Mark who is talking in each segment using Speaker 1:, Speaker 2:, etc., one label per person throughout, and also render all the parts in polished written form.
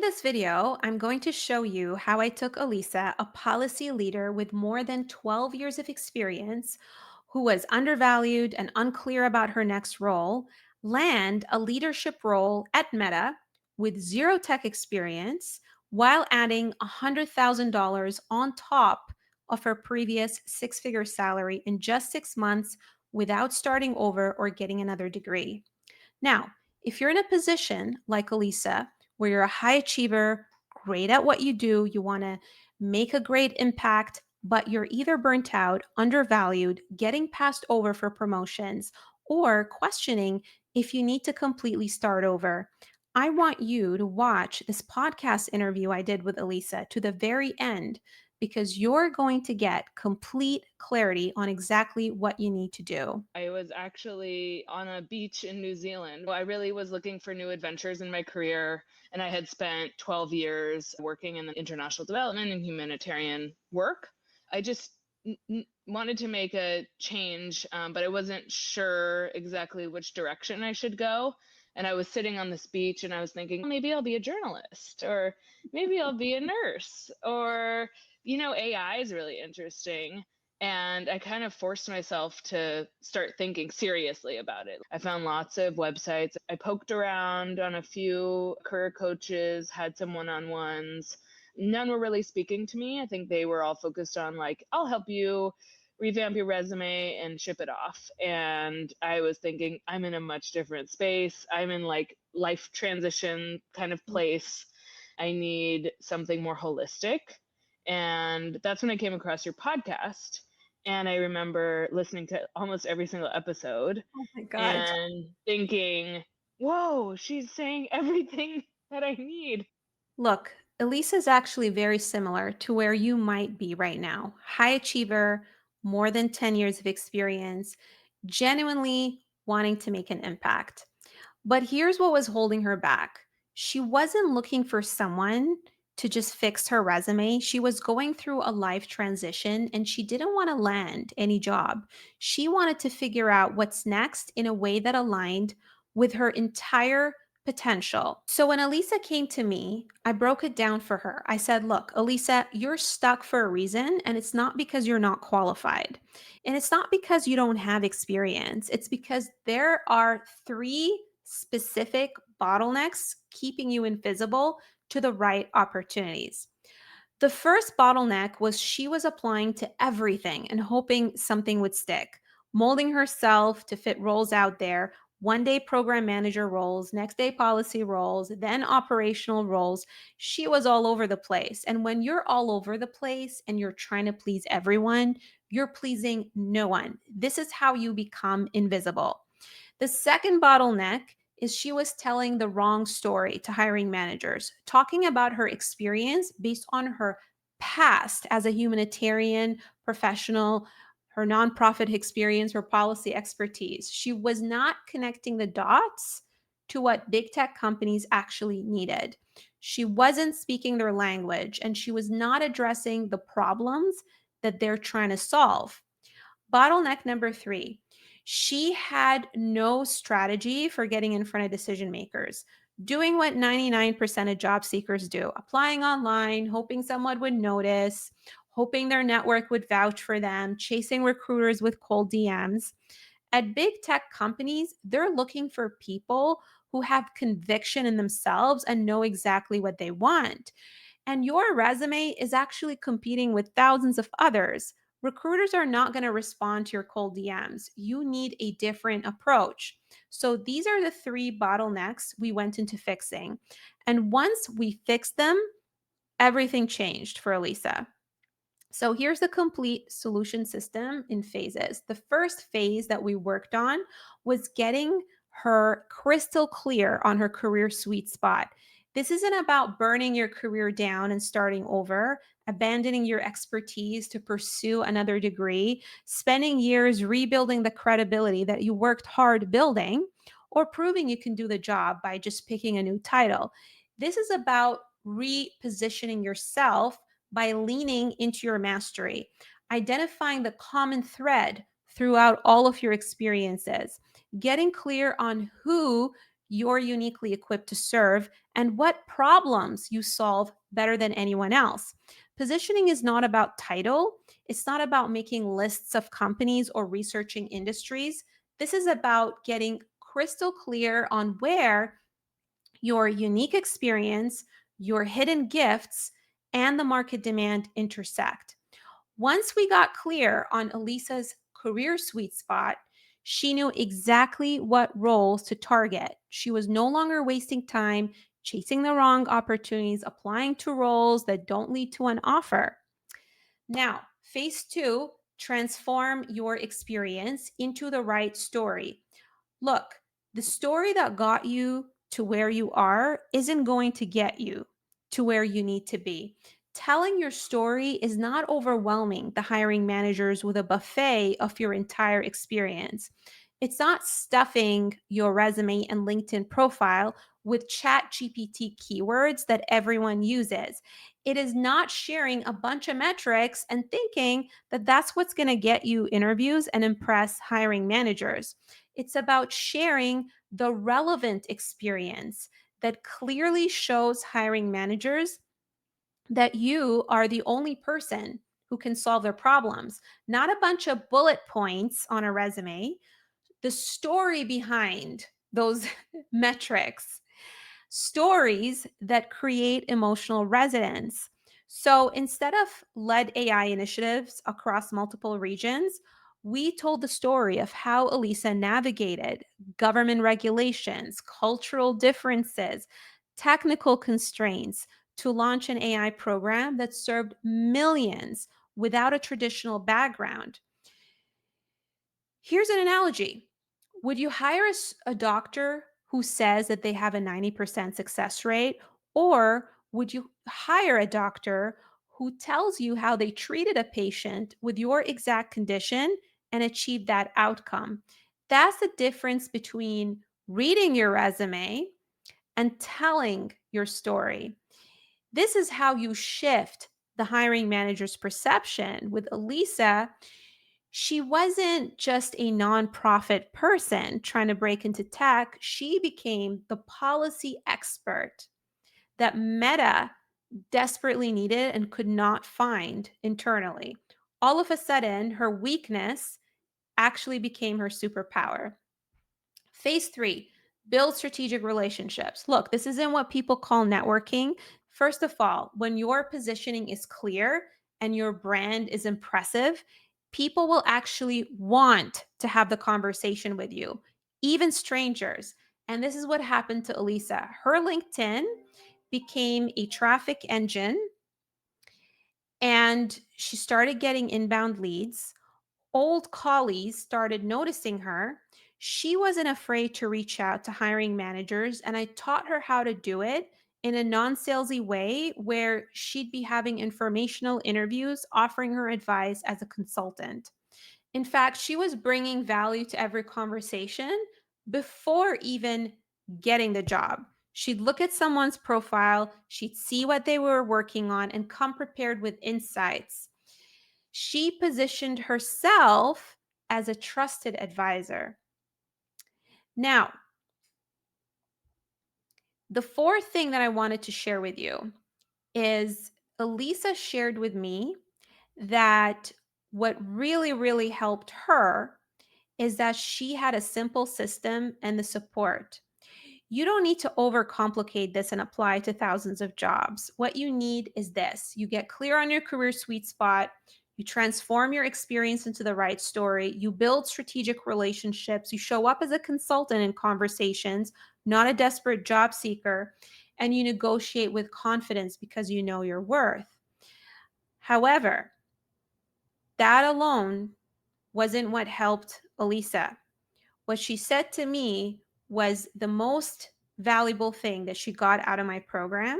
Speaker 1: In this video, I'm going to show you how I took Elisa, a policy leader with more than 12 years of experience, who was undervalued and unclear about her next role, land a leadership role at Meta with zero tech experience while adding $100,000 on top of her previous six-figure salary in just 6 months without starting over or getting another degree. Now, if you're in a position like Elisa, where you're a high achiever, great at what you do, you want to make a great impact, but you're either burnt out, undervalued, getting passed over for promotions, or questioning if you need to completely start over, I want you to watch this podcast interview I did with Elisa to the very end because you're going to get complete clarity on exactly what you need to do.
Speaker 2: I was actually on a beach in New Zealand. I really was looking for new adventures in my career, and I had spent 12 years working in international development and humanitarian work. I just wanted to make a change, but I wasn't sure exactly which direction I should go. And I was sitting on this beach and I was thinking, maybe I'll be a journalist, or maybe I'll be a nurse, or, AI is really interesting. And I kind of forced myself to start thinking seriously about it. I found lots of websites. I poked around on a few career coaches, had some one on ones. None were really speaking to me. I think they were all focused on, like, I'll help you revamp your resume and ship it off. And I was thinking, I'm in a much different space. I'm in like life transition kind of place. I need something more holistic. And that's when I came across your podcast. And I remember listening to almost every single episode
Speaker 1: Oh my God.
Speaker 2: and thinking, whoa, she's saying everything that I need.
Speaker 1: Look, Elisa is actually very similar to where you might be right now. High achiever, more than 10 years of experience, genuinely wanting to make an impact. But here's what was holding her back. She wasn't looking for someone to just fix her resume. She was going through a life transition and she didn't want to land any job. She wanted to figure out what's next in a way that aligned with her entire potential. So when Elisa came to me, I broke it down for her. I said, look, Elisa, you're stuck for a reason, and it's not because you're not qualified. And it's not because you don't have experience. It's because there are three specific bottlenecks keeping you invisible to the right opportunities. The first bottleneck was she was applying to everything and hoping something would stick, molding herself to fit roles out there. One day program manager roles, next day policy roles, then operational roles. She was all over the place. And when you're all over the place and you're trying to please everyone, you're pleasing no one. This is how you become invisible. The second bottleneck is she was telling the wrong story to hiring managers, talking about her experience based on her past as a humanitarian professional, her nonprofit experience, her policy expertise. She was not connecting the dots to what big tech companies actually needed. She wasn't speaking their language and she was not addressing the problems that they're trying to solve. Bottleneck number three, she had no strategy for getting in front of decision makers, doing what 99% of job seekers do, applying online, hoping someone would notice, hoping their network would vouch for them, chasing recruiters with cold DMs. At big tech companies, they're looking for people who have conviction in themselves and know exactly what they want. And your resume is actually competing with thousands of others. Recruiters are not going to respond to your cold DMs. You need a different approach. So these are the three bottlenecks we went into fixing. And once we fixed them, everything changed for Elisa. So here's the complete solution system in phases. The first phase that we worked on was getting her crystal clear on her career sweet spot. This isn't about burning your career down and starting over, abandoning your expertise to pursue another degree, spending years rebuilding the credibility that you worked hard building, or proving you can do the job by just picking a new title. This is about repositioning yourself by leaning into your mastery, identifying the common thread throughout all of your experiences, getting clear on who you're uniquely equipped to serve and what problems you solve better than anyone else. Positioning is not about title, it's not about making lists of companies or researching industries. This is about getting crystal clear on where your unique experience, your hidden gifts, and the market demand intersect. Once we got clear on Elisa's career sweet spot, she knew exactly what roles to target. She was no longer wasting time chasing the wrong opportunities, applying to roles that don't lead to an offer. Now, phase two, transform your experience into the right story. Look, the story that got you to where you are isn't going to get you to where you need to be. Telling your story is not overwhelming the hiring managers with a buffet of your entire experience. It's not stuffing your resume and LinkedIn profile with chat GPT keywords that everyone uses. It is not sharing a bunch of metrics and thinking that that's what's going to get you interviews and impress hiring managers. It's about sharing the relevant experience that clearly shows hiring managers that you are the only person who can solve their problems, not a bunch of bullet points on a resume, the story behind those metrics, stories that create emotional resonance. So instead of led AI initiatives across multiple regions, we told the story of how Elisa navigated government regulations, cultural differences, technical constraints to launch an AI program that served millions without a traditional background. Here's an analogy. Would you hire a doctor who says that they have a 90% success rate? Or would you hire a doctor who tells you how they treated a patient with your exact condition and achieved that outcome? That's the difference between reading your resume and telling your story. This is how you shift the hiring manager's perception. With Elisa, she wasn't just a nonprofit person trying to break into tech. She became the policy expert that Meta desperately needed and could not find internally. All of a sudden, her weakness actually became her superpower. Phase three, build strategic relationships. Look, this isn't what people call networking. First of all, when your positioning is clear and your brand is impressive, people will actually want to have the conversation with you, even strangers. And this is what happened to Elisa. Her LinkedIn became a traffic engine and she started getting inbound leads. Old colleagues started noticing her. She wasn't afraid to reach out to hiring managers, and I taught her how to do it in a non salesy way where she'd be having informational interviews, offering her advice as a consultant. In fact, she was bringing value to every conversation before even getting the job. She'd look at someone's profile, she'd see what they were working on, and come prepared with insights. She positioned herself as a trusted advisor. Now, the fourth thing that I wanted to share with you is Elisa shared with me that what really, really helped her is that she had a simple system and the support. You don't need to overcomplicate this and apply to thousands of jobs. What you need is this: you get clear on your career sweet spot, you transform your experience into the right story, you build strategic relationships, you show up as a consultant in conversations, not a desperate job seeker, and you negotiate with confidence because you know your worth. However, that alone wasn't what helped Elisa. What she said to me was the most valuable thing that she got out of my program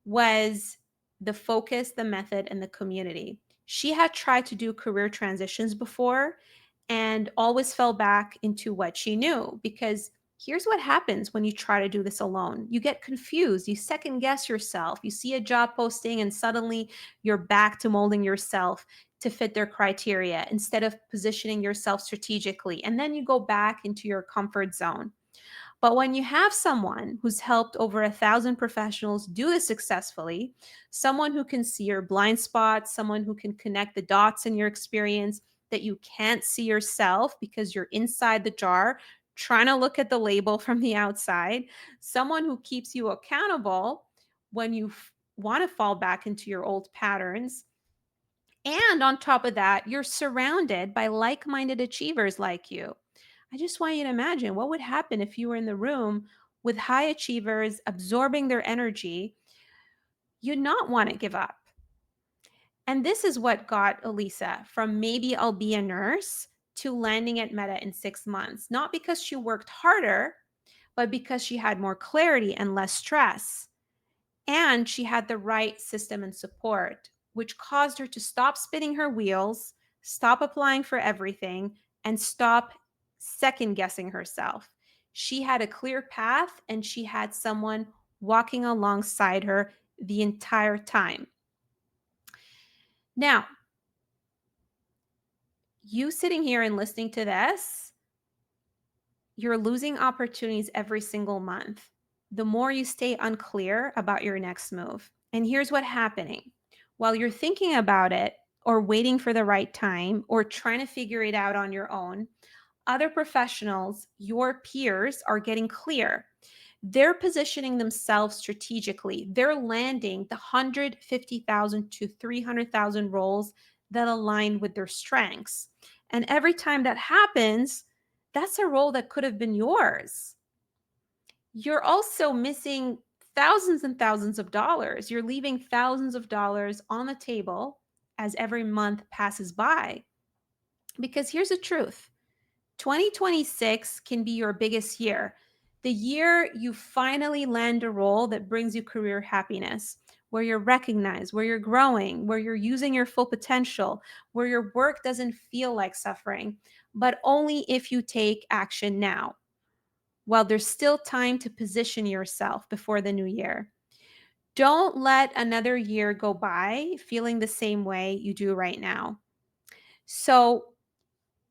Speaker 1: was the focus, the method, and the community. She had tried to do career transitions before and always fell back into what she knew because here's what happens when you try to do this alone. You get confused, you second guess yourself, you see a job posting and suddenly you're back to molding yourself to fit their criteria instead of positioning yourself strategically. And then you go back into your comfort zone. But when you have someone who's helped over 1,000 professionals do this successfully, someone who can see your blind spots, someone who can connect the dots in your experience that you can't see yourself because you're inside the jar trying to look at the label from the outside, someone who keeps you accountable when you want to fall back into your old patterns. And on top of that, you're surrounded by like minded achievers like you. I just want you to imagine what would happen if you were in the room with high achievers absorbing their energy. You'd not want to give up. And this is what got Elisa from maybe I'll be a nurse to landing at Meta in 6 months. Not because she worked harder, but because she had more clarity and less stress. And she had the right system and support, which caused her to stop spinning her wheels, stop applying for everything, and stop second guessing herself. She had a clear path and she had someone walking alongside her the entire time. Now, you sitting here and listening to this, you're losing opportunities every single month. The more you stay unclear about your next move. And here's what's happening. While you're thinking about it or waiting for the right time or trying to figure it out on your own, other professionals, your peers, are getting clear. They're positioning themselves strategically. They're landing the 150,000 to 300,000 roles that align with their strengths. And every time that happens, that's a role that could have been yours. You're also missing thousands and thousands of dollars. You're leaving thousands of dollars on the table as every month passes by. Because here's the truth: 2026 can be your biggest year. The year you finally land a role that brings you career happiness, where you're recognized, where you're growing, where you're using your full potential, where your work doesn't feel like suffering, but only if you take action now, while there's still time to position yourself before the new year. Don't let another year go by feeling the same way you do right now. So,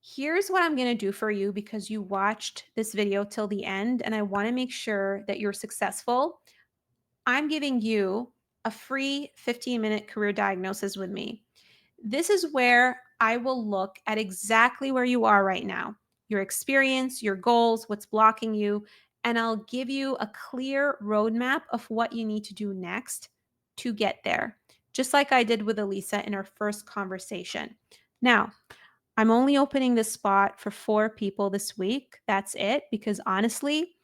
Speaker 1: here's what I'm going to do for you because you watched this video till the end and I want to make sure that you're successful. I'm giving you a free 15-minute career diagnosis with me. This is where I will look at exactly where you are right now, your experience, your goals, what's blocking you, and I'll give you a clear roadmap of what you need to do next to get there, just like I did with Elisa in our first conversation. Now, I'm only opening this spot for 4 people this week. That's it, because honestly,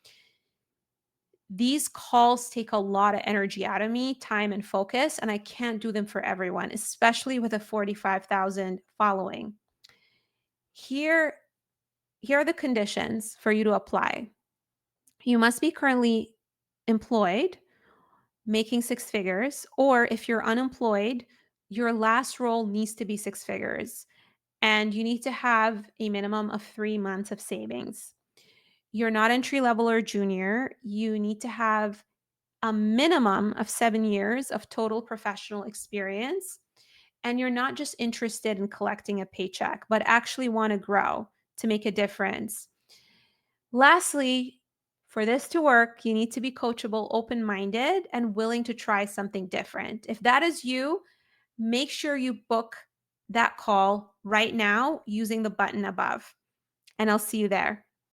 Speaker 1: these calls take a lot of energy out of me, time and focus, and I can't do them for everyone, especially with a 45,000 following. Here, here are the conditions for you to apply. You must be currently employed, making 6 figures, or if you're unemployed, your last role needs to be 6 figures, and you need to have a minimum of 3 months of savings. You're not entry level or junior. You need to have a minimum of 7 years of total professional experience. And you're not just interested in collecting a paycheck, but actually want to grow to make a difference. Lastly, for this to work, you need to be coachable, open minded, and willing to try something different. If that is you, make sure you book that call right now using the button above. And I'll see you there.